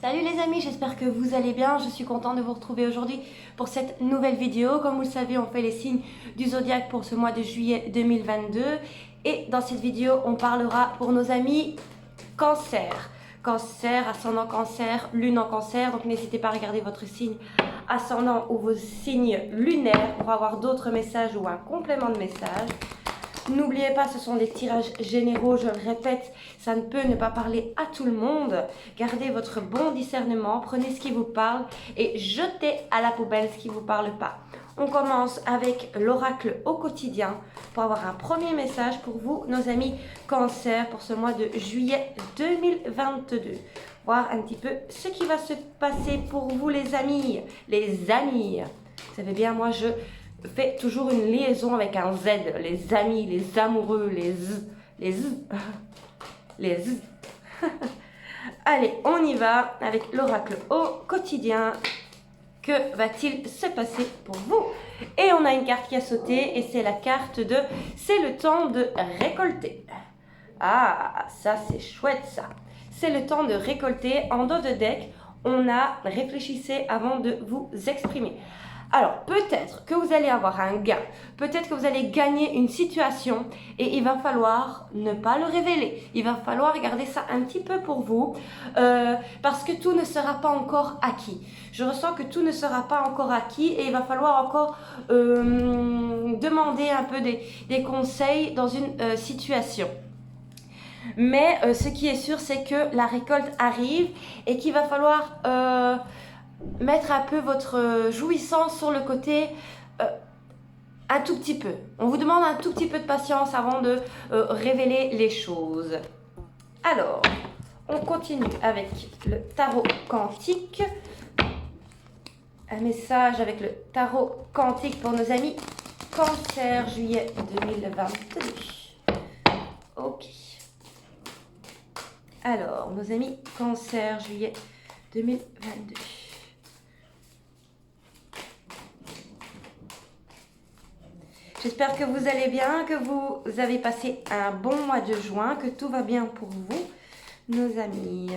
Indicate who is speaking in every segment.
Speaker 1: Salut les amis, j'espère que vous allez bien. Je suis contente de vous retrouver aujourd'hui pour cette nouvelle vidéo. Comme vous le savez, on fait les signes du zodiaque pour ce mois de juillet 2022. Et dans cette vidéo, on parlera pour nos amis Cancer. Cancer, ascendant Cancer, lune en Cancer. Donc n'hésitez pas à regarder votre signe ascendant ou vos signes lunaires pour avoir d'autres messages ou un complément de message. N'oubliez pas, ce sont des tirages généraux, je le répète, ça ne peut ne pas parler à tout le monde. Gardez votre bon discernement, prenez ce qui vous parle et jetez à la poubelle ce qui ne vous parle pas. On commence avec l'oracle au quotidien pour avoir un premier message pour vous, nos amis Cancer, pour ce mois de juillet 2022. Voir un petit peu ce qui va se passer pour vous les amis. Les amis, vous savez bien, moi je fais toujours une liaison avec un Z, les amis, les amoureux, les les Allez, on y va avec l'oracle au quotidien. Que va-t-il se passer pour vous? Et on a une carte qui a sauté et c'est la carte de « C'est le temps de récolter ». Ah, ça c'est chouette ça. C'est le temps de récolter. En dos de deck, on a « Réfléchissez avant de vous exprimer ». Alors, peut-être que vous allez avoir un gain, peut-être que vous allez gagner une situation et il va falloir ne pas le révéler. Il va falloir garder ça un petit peu pour vous parce que tout ne sera pas encore acquis. Je ressens que tout ne sera pas encore acquis et il va falloir encore demander un peu des conseils dans une situation. Mais ce qui est sûr, c'est que la récolte arrive et qu'il va falloir mettre un peu votre jouissance sur le côté un tout petit peu. On vous demande un tout petit peu de patience avant de révéler les choses. Alors, on continue avec le tarot quantique. Un message avec le tarot quantique pour nos amis Cancer, juillet 2022. Ok. Alors, nos amis Cancer, juillet 2022. J'espère que vous allez bien, que vous avez passé un bon mois de juin, que tout va bien pour vous, nos amis.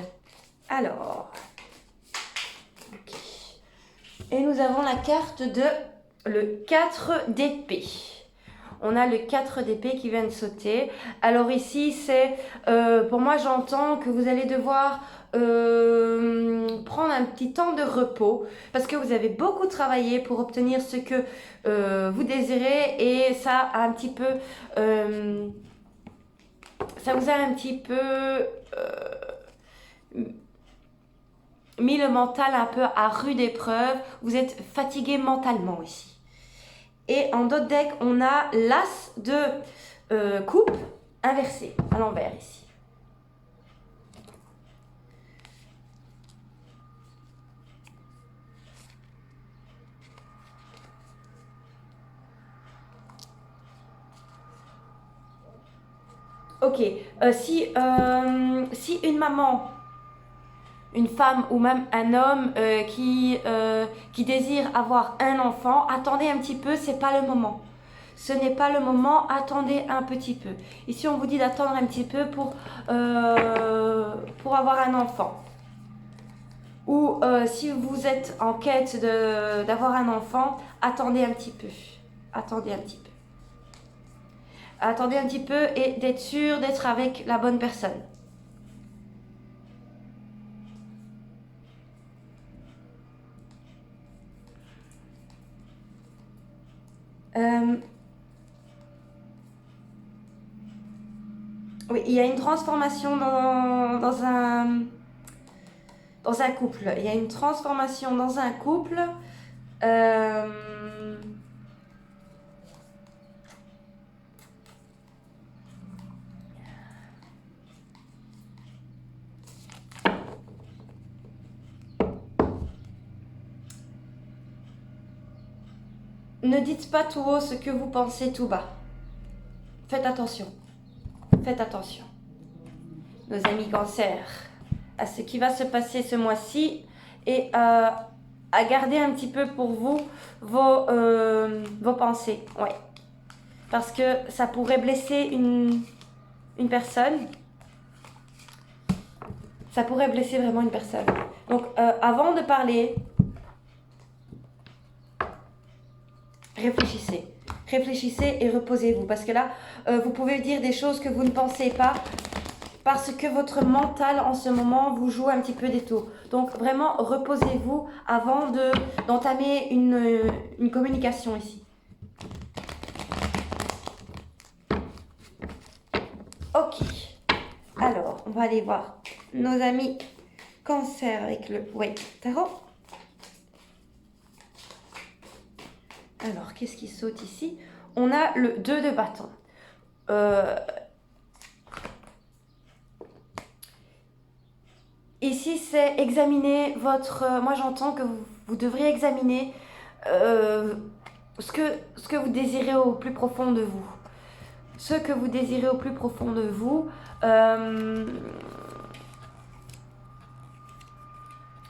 Speaker 1: Alors, okay. Et nous avons la carte de le 4 d'épée. On a le 4 d'épée qui vient de sauter. Alors ici, c'est, pour moi, j'entends que vous allez devoir prendre un petit temps de repos parce que vous avez beaucoup travaillé pour obtenir ce que vous désirez et ça a un petit peu, ça vous a un petit peu mis le mental un peu à rude épreuve. Vous êtes fatigué mentalement ici. Et en dos de deck, on a l'as de coupe inversé à l'envers ici. Ok, si une maman, une femme ou même un homme qui désire avoir un enfant, attendez un petit peu, c'est pas le moment. Ce n'est pas le moment, attendez un petit peu. Ici, on vous dit d'attendre un petit peu pour avoir un enfant. Ou si vous êtes en quête d'avoir un enfant, attendez un petit peu. Attendez un petit peu. Attendez un petit peu et d'être sûr d'être avec la bonne personne. Oui, il y a une transformation dans un couple. Il y a une transformation dans un couple. Ne dites pas tout haut ce que vous pensez tout bas. Faites attention. Faites attention. Nos amis Cancer, à ce qui va se passer ce mois-ci et à garder un petit peu pour vous vos pensées. Ouais. Parce que ça pourrait blesser une personne. Ça pourrait blesser vraiment une personne. Donc, avant de parler, réfléchissez. Réfléchissez et reposez-vous. Parce que là, vous pouvez dire des choses que vous ne pensez pas. Parce que votre mental, en ce moment, vous joue un petit peu des tours. Donc, vraiment, reposez-vous avant d'entamer une communication ici. Ok. Alors, on va aller voir nos amis Cancer avec le White Tarot. Alors, qu'est-ce qui saute ici? On a le 2 de bâton. Ici, c'est examiner votre... moi, j'entends que vous devriez examiner ce que vous désirez au plus profond de vous. Ce que vous désirez au plus profond de vous.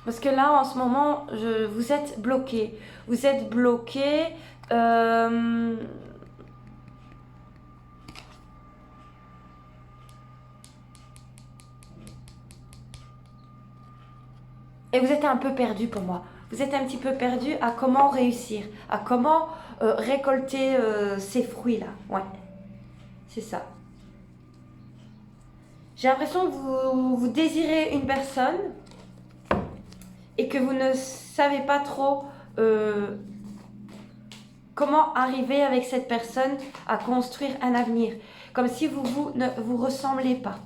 Speaker 1: Parce que là, en ce moment, vous êtes bloqué. Vous êtes bloqué. Et vous êtes un peu perdu pour moi. Vous êtes un petit peu perdu à comment réussir, à comment récolter ces fruits-là. Ouais, c'est ça. J'ai l'impression que vous désirez une personne et que vous ne savez pas trop comment arriver avec cette personne à construire un avenir. Comme si vous ne vous ressemblez pas.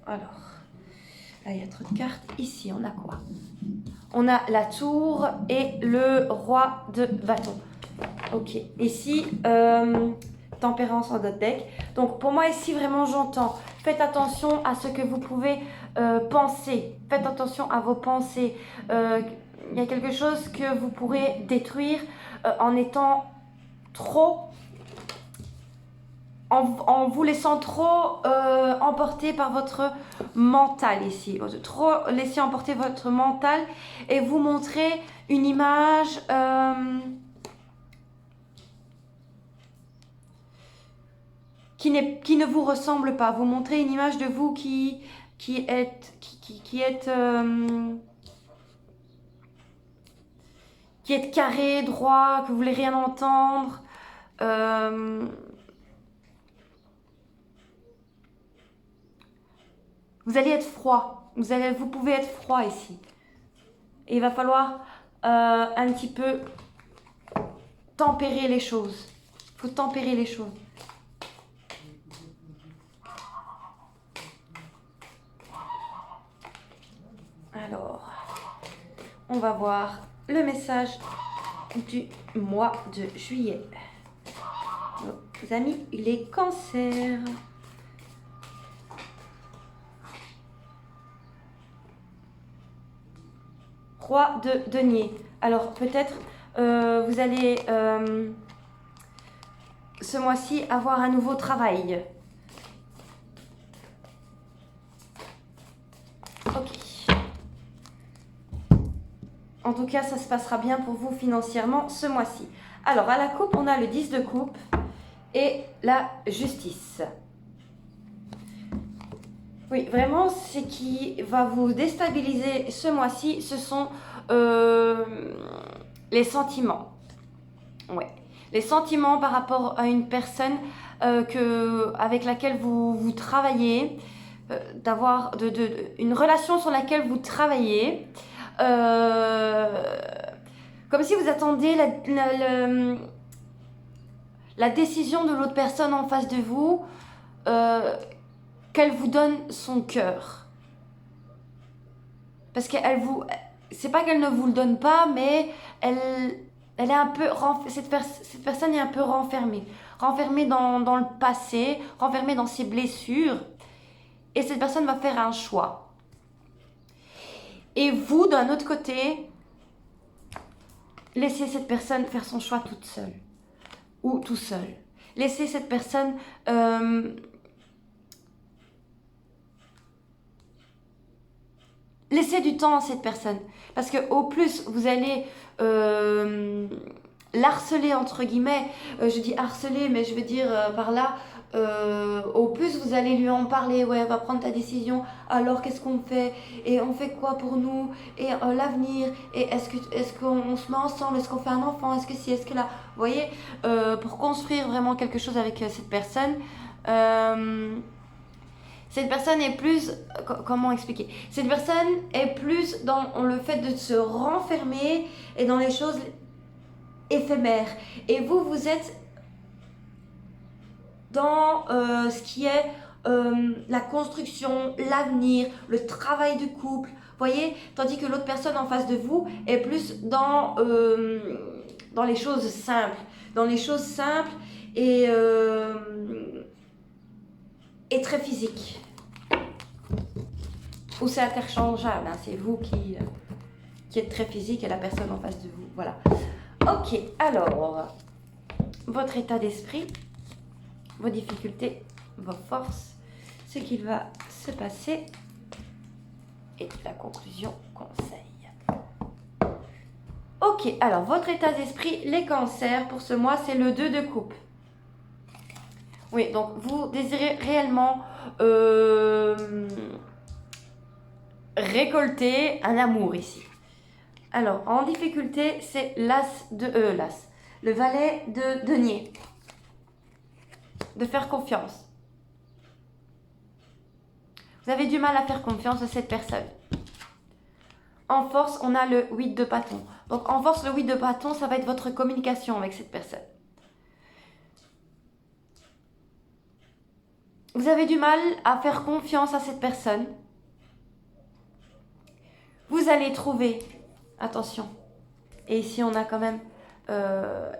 Speaker 1: Alors, là il y a trop de cartes. Ici, on a quoi? On a la tour et le roi de bâton. Ok, ici, tempérance en dot deck. Donc pour moi ici, vraiment j'entends. Faites attention à ce que vous pouvez penser. Faites attention à vos pensées. Il y a quelque chose que vous pourrez détruire en étant trop... En vous laissant trop emporter par votre mental ici. Trop laisser emporter votre mental et vous montrer une image... qui ne vous ressemble pas. Vous montrez une image de vous qui est carré, droit, que vous voulez rien entendre. Vous allez être froid. Vous pouvez être froid ici. Et il va falloir un petit peu tempérer les choses. Il faut tempérer les choses. Alors, on va voir le message du mois de juillet. Nos amis, les cancers. Roi de denier. Alors, peut-être vous allez ce mois-ci avoir un nouveau travail. Ok. En tout cas, ça se passera bien pour vous financièrement ce mois-ci. Alors, à la coupe, on a le 10 de coupe et la justice. Oui, vraiment, ce qui va vous déstabiliser ce mois-ci, ce sont les sentiments. Ouais. Les sentiments par rapport à une personne avec laquelle vous travaillez, d'avoir une relation sur laquelle vous travaillez. Comme si vous attendiez la décision de l'autre personne en face de vous, qu'elle vous donne son cœur. Parce qu'elle vous... C'est pas qu'elle ne vous le donne pas, mais elle est un peu... Cette personne est un peu renfermée. Renfermée dans le passé, renfermée dans ses blessures. Et cette personne va faire un choix. Et vous, d'un autre côté, laissez cette personne faire son choix toute seule. Ou tout seul. Laissez cette personne... laissez du temps à cette personne. Parce que au plus, vous allez l'harceler, entre guillemets. Je dis harceler, mais je veux dire par là... au plus vous allez lui en parler, ouais, va prendre ta décision, alors qu'est-ce qu'on fait, et on fait quoi pour nous, et l'avenir, et est-ce qu'on se met ensemble, est-ce qu'on fait un enfant, est-ce que si, est-ce que là, vous voyez, pour construire vraiment quelque chose avec cette personne. Cette personne est plus, comment expliquer, cette personne est plus dans le fait de se renfermer et dans les choses éphémères, et vous êtes dans ce qui est la construction, l'avenir, le travail du couple, voyez, tandis que l'autre personne en face de vous est plus dans les choses simples, et, et très physiques. Ou c'est interchangeable, hein, c'est vous qui êtes très physique et la personne en face de vous, voilà. Ok, alors, votre état d'esprit, vos difficultés, vos forces, ce qu'il va se passer et la conclusion, conseil. Ok, alors votre état d'esprit, les cancers, pour ce mois, c'est le 2 de coupe. Oui, donc vous désirez réellement récolter un amour ici. Alors, en difficulté, c'est le valet de denier. De faire confiance. Vous avez du mal à faire confiance à cette personne. En force, on a le 8 de bâton. Donc en force, le 8 de bâton, ça va être votre communication avec cette personne. Vous avez du mal à faire confiance à cette personne. Vous allez trouver, attention, et ici on a quand même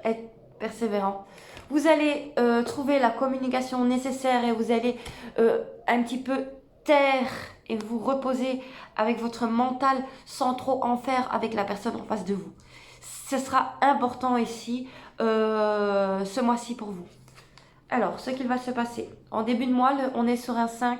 Speaker 1: être persévérant. Vous allez trouver la communication nécessaire et vous allez un petit peu taire et vous reposer avec votre mental sans trop en faire avec la personne en face de vous. Ce sera important ici, ce mois-ci pour vous. Alors, ce qu'il va se passer. En début de mois, on est sur un 5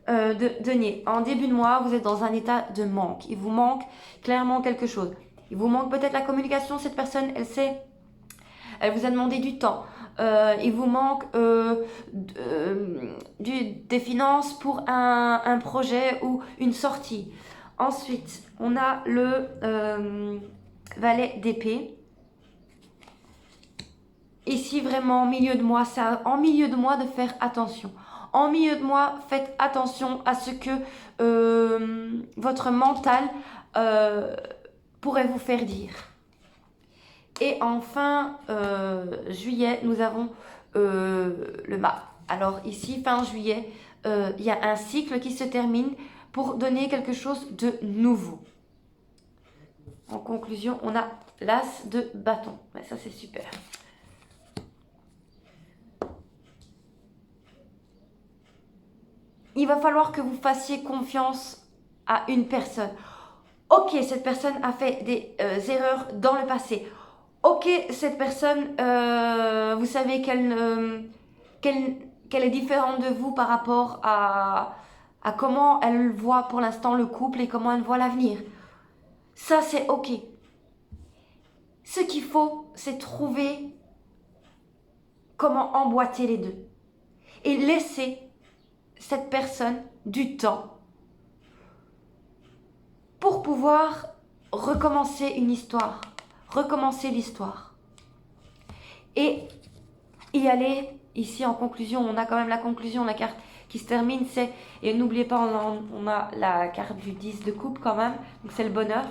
Speaker 1: de denier. En début de mois, vous êtes dans un état de manque. Il vous manque clairement quelque chose. Il vous manque peut-être la communication. Cette personne, elle vous a demandé du temps. Il vous manque des finances pour un projet ou une sortie. Ensuite, on a le valet d'épée. Ici, vraiment, milieu de mois, c'est en milieu de mois de faire attention. En milieu de mois, faites attention à ce que votre mental pourrait vous faire dire. Et enfin, juillet, nous avons le mât. Alors ici, fin juillet, il y a un cycle qui se termine pour donner quelque chose de nouveau. En conclusion, on a l'as de bâton. Ouais, ça, c'est super. Il va falloir que vous fassiez confiance à une personne. Ok, cette personne a fait des erreurs dans le passé. Ok, cette personne, vous savez qu'elle est différente de vous par rapport à comment elle voit pour l'instant le couple et comment elle voit l'avenir. Ça, c'est ok. Ce qu'il faut, c'est trouver comment emboîter les deux. Et laisser cette personne du temps pour pouvoir recommencer une histoire, recommencer l'histoire. Et y aller, ici en conclusion, on a quand même la conclusion, la carte qui se termine, c'est, et n'oubliez pas, on a la carte du 10 de coupe quand même, donc c'est le bonheur.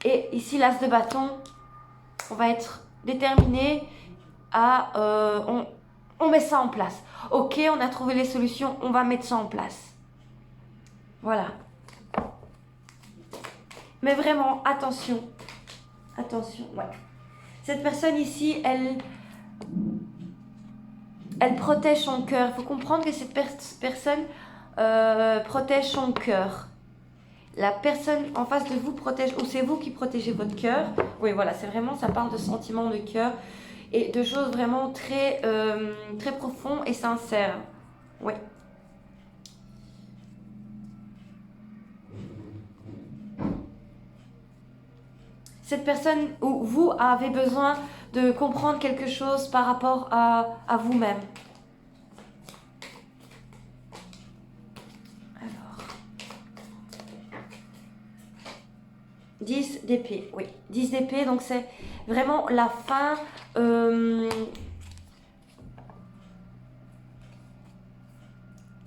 Speaker 1: Et ici, l'as de bâton, on va être déterminé à... on met ça en place. Ok, on a trouvé les solutions, on va mettre ça en place. Voilà. Mais vraiment, attention. Attention, ouais. Cette personne ici, elle protège son cœur. Il faut comprendre que cette personne protège son cœur. La personne en face de vous protège, ou c'est vous qui protégez votre cœur. Oui, voilà, c'est vraiment, ça parle de sentiments de cœur et de choses vraiment très, très profondes et sincères. Oui. Cette personne, ou vous avez besoin de comprendre quelque chose par rapport à vous-même. 10 d'épée, oui. 10 d'épée, donc c'est vraiment la fin.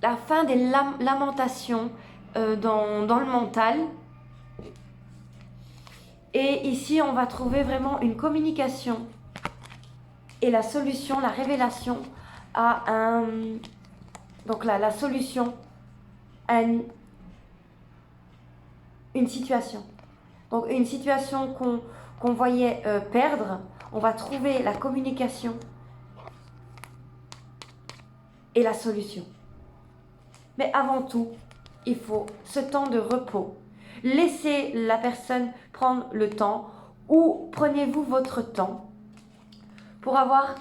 Speaker 1: La fin des lamentations dans le mental. Et ici, on va trouver vraiment une communication et la solution, la révélation à un... Donc là, la solution à une situation. Donc une situation qu'on voyait perdre, on va trouver la communication et la solution. Mais avant tout, il faut ce temps de repos. Laissez la personne prendre le temps ou prenez-vous votre temps pour avoir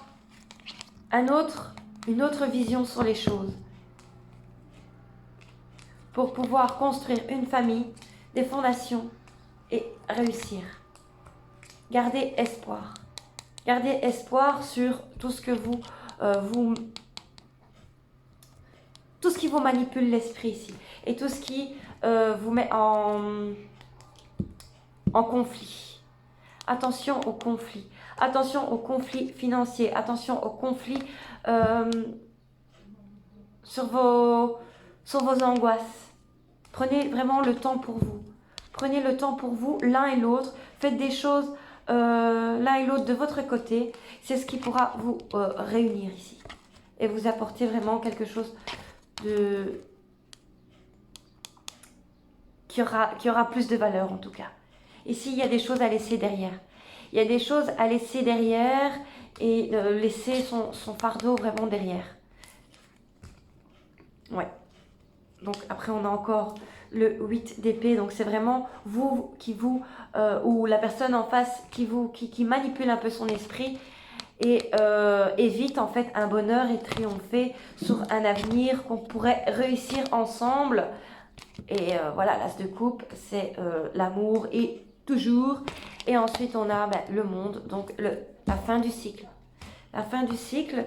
Speaker 1: une autre vision sur les choses. Pour pouvoir construire une famille, des fondations et réussir. Gardez espoir. Gardez espoir sur tout ce que tout ce qui vous manipule l'esprit ici et tout ce qui vous met en conflit. Attention aux conflits. Attention aux conflits financiers. Attention aux conflits sur vos angoisses. Prenez vraiment le temps pour vous. Prenez le temps pour vous, l'un et l'autre. Faites des choses l'un et l'autre de votre côté. C'est ce qui pourra vous réunir ici. Et vous apporter vraiment quelque chose qui aura plus de valeur en tout cas. Ici, il y a des choses à laisser derrière. Il y a des choses à laisser derrière et laisser son fardeau vraiment derrière. Ouais. Donc après, on a encore le 8 d'épée. Donc c'est vraiment vous ou la personne en face qui manipule un peu son esprit et évite en fait un bonheur et triompher sur un avenir qu'on pourrait réussir ensemble. Et voilà, l'as de coupe, c'est l'amour et toujours. Et ensuite, on a le monde, donc la fin du cycle. La fin du cycle.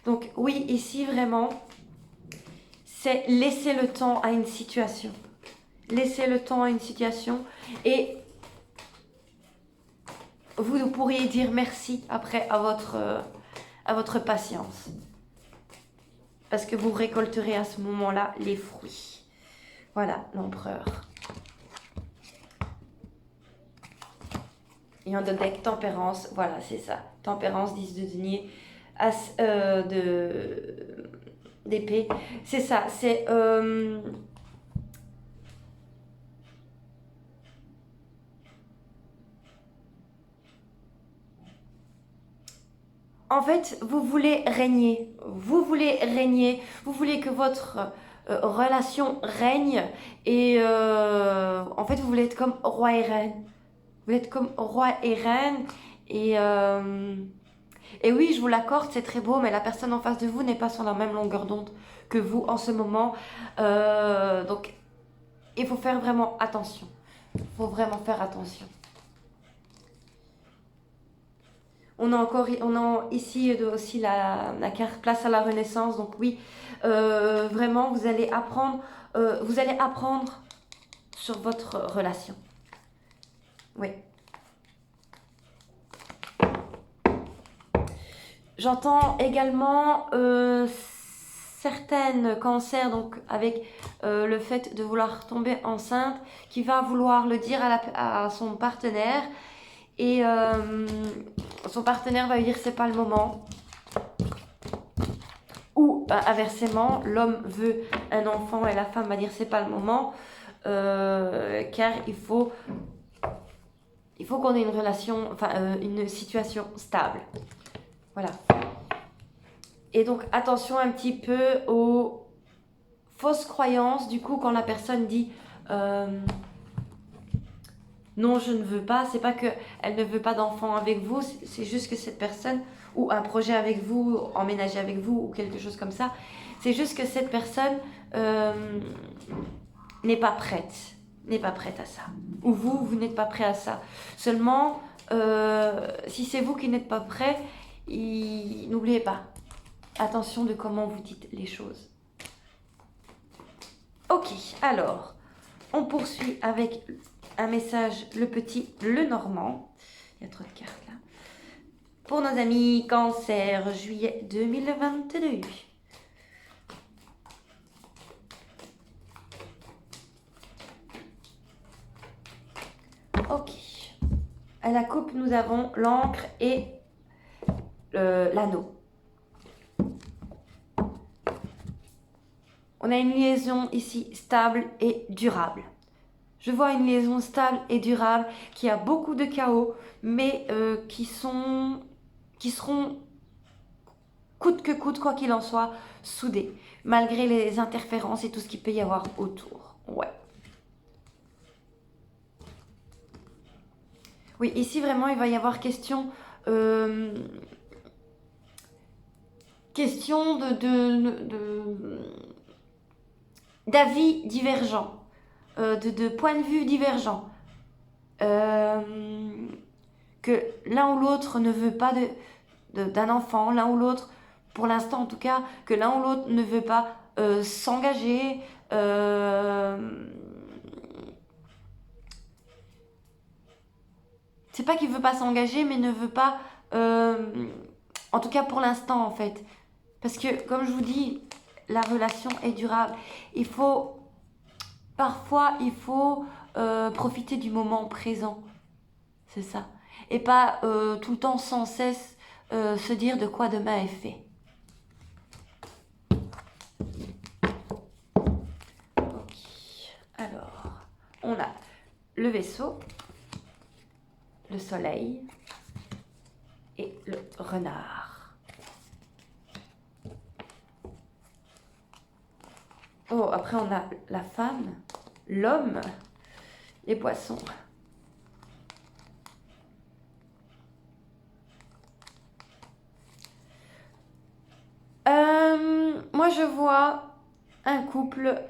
Speaker 1: Donc oui, ici vraiment, c'est laisser le temps à une situation. Laisser le temps à une situation et vous pourriez dire merci après à votre patience. Parce que vous récolterez à ce moment-là les fruits. Voilà, l'empereur. Et on donne deck tempérance, voilà, c'est ça. Tempérance, 10 de denier, as d'épée. C'est ça, c'est... En fait, vous voulez régner. Vous voulez régner. Vous voulez que votre relation règne. Et en fait, vous voulez être comme roi et reine. Vous voulez être comme roi et reine. Et oui, je vous l'accorde, c'est très beau, mais la personne en face de vous n'est pas sur la même longueur d'onde que vous en ce moment. Donc, il faut faire vraiment attention. Il faut vraiment faire attention. On a ici aussi la carte place à la renaissance. Donc oui, vraiment, vous allez apprendre sur votre relation. Oui. J'entends également certaines cancers, donc avec le fait de vouloir tomber enceinte, qui va vouloir le dire à son partenaire. Et son partenaire va lui dire c'est pas le moment. Ou inversement, l'homme veut un enfant et la femme va dire c'est pas le moment. Car il faut qu'on ait une relation, une situation stable. Voilà. Et donc attention un petit peu aux fausses croyances. Du coup, quand la personne dit non, je ne veux pas, c'est pas qu'elle ne veut pas d'enfant avec vous, c'est juste que cette personne, ou un projet avec vous, emménager avec vous, ou quelque chose comme ça, c'est juste que cette personne n'est pas prête à ça. Ou vous n'êtes pas prêt à ça. Seulement, si c'est vous qui n'êtes pas prêt, n'oubliez pas, attention de comment vous dites les choses. Ok, alors, on poursuit avec un message, le petit Lenormand. Il y a trop de cartes là. Pour nos amis Cancer, juillet 2022. Ok. À la coupe, nous avons l'encre et l'anneau. On a une liaison ici stable et durable. Je vois une liaison stable et durable qui a beaucoup de chaos, mais qui seront coûte que coûte, quoi qu'il en soit, soudés, malgré les interférences et tout ce qu'il peut y avoir autour. Ouais. Oui, ici vraiment, il va y avoir question d'avis divergents, de points de vue divergents. Que l'un ou l'autre ne veut pas d'un enfant, l'un ou l'autre, pour l'instant en tout cas, que l'un ou l'autre ne veut pas s'engager. C'est pas qu'il veut pas s'engager, mais ne veut pas, en tout cas pour l'instant en fait. Parce que comme je vous dis, la relation est durable. Parfois il faut profiter du moment présent. C'est ça. Et pas tout le temps sans cesse se dire de quoi demain est fait. Ok. Alors, on a le vaisseau, le soleil et le renard. Oh, après on a la femme, l'homme, les poissons. Moi je vois un couple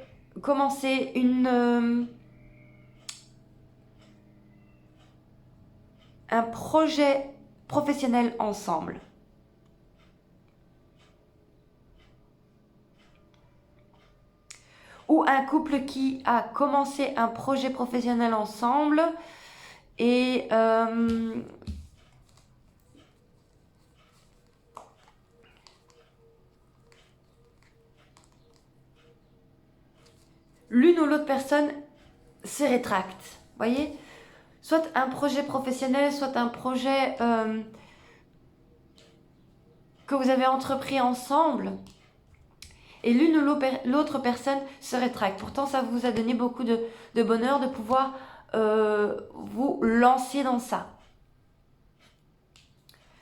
Speaker 1: commencer un projet professionnel ensemble. Ou un couple qui a commencé un projet professionnel ensemble et l'une ou l'autre personne se rétracte. Voyez, soit un projet professionnel, soit un projet que vous avez entrepris ensemble. Et l'une ou l'autre personne se rétracte. Pourtant, ça vous a donné beaucoup de bonheur de pouvoir vous lancer dans ça.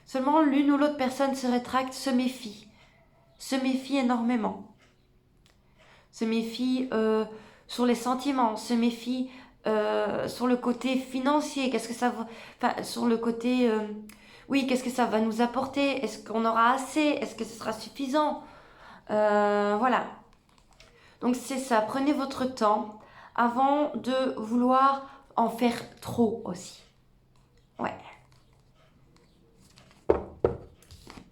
Speaker 1: Seulement, l'une ou l'autre personne se rétracte, se méfie énormément. Se méfie sur les sentiments, se méfie sur le côté financier. Qu'est-ce que ça va... Enfin, sur le côté... oui, qu'est-ce que ça va nous apporter? Est-ce qu'on aura assez? Est-ce que ce sera suffisant? Voilà. Donc c'est ça, prenez votre temps avant de vouloir en faire trop aussi. Ouais.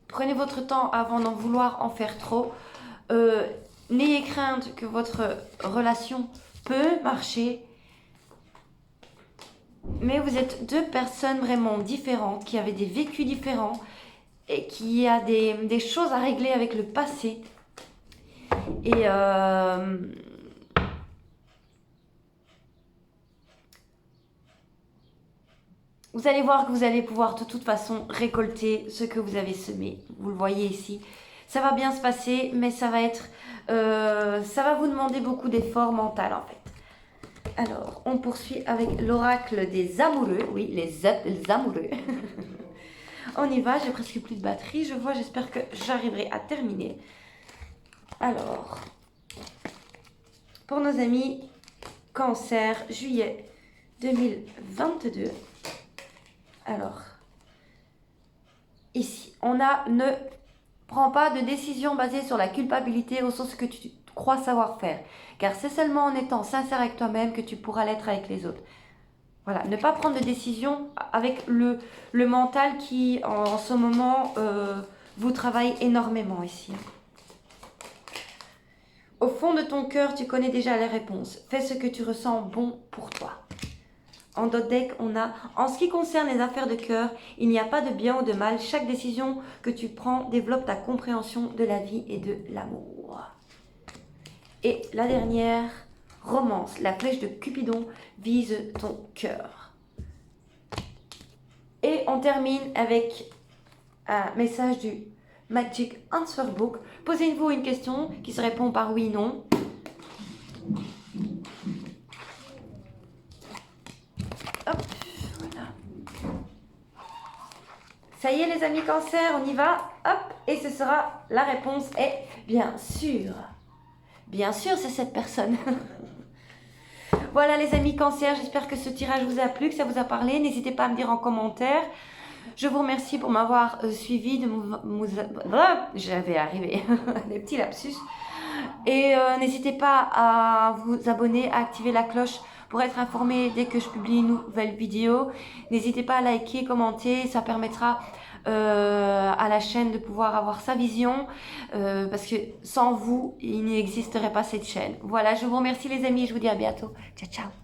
Speaker 1: Prenez votre temps avant d'en vouloir en faire trop. N'ayez crainte que votre relation peut marcher. Mais vous êtes deux personnes vraiment différentes, qui avaient des vécus différents et qui a des choses à régler avec le passé. Et vous allez voir que vous allez pouvoir de toute façon récolter ce que vous avez semé. Vous le voyez ici. Ça va bien se passer, mais ça va être, ça va vous demander beaucoup d'efforts mentaux en fait. Alors, on poursuit avec l'oracle des amoureux. Oui, les amoureux. On y va, j'ai presque plus de batterie. Je vois, j'espère que j'arriverai à terminer. Alors, pour nos amis Cancer, juillet 2022. Alors, ici, on a ne prends pas de décision basée sur la culpabilité au sens que tu crois savoir faire. Car c'est seulement en étant sincère avec toi-même que tu pourras l'être avec les autres. Voilà, ne pas prendre de décision avec le mental qui, en ce moment, vous travaille énormément ici. Au fond de ton cœur, tu connais déjà les réponses. Fais ce que tu ressens bon pour toi. En dot deck, on a « En ce qui concerne les affaires de cœur, il n'y a pas de bien ou de mal. Chaque décision que tu prends développe ta compréhension de la vie et de l'amour. » Et la dernière, « Romance, la flèche de Cupidon vise ton cœur. » Et on termine avec un message du Magic Answer Book. Posez-vous une question qui se répond par oui, non. Hop, voilà. Ça y est les amis Cancer, on y va. Hop, et ce sera, la réponse est bien sûr. Bien sûr, c'est cette personne. Voilà les amis Cancer, j'espère que ce tirage vous a plu, que ça vous a parlé. N'hésitez pas à me dire en commentaire. Je vous remercie pour m'avoir suivi. J'avais arrivé, des petits lapsus. Et n'hésitez pas à vous abonner, à activer la cloche pour être informé dès que je publie une nouvelle vidéo. N'hésitez pas à liker, commenter, ça permettra à la chaîne de pouvoir avoir sa vision parce que sans vous, il n'existerait pas cette chaîne. Voilà, je vous remercie les amis et je vous dis à bientôt. Ciao, ciao.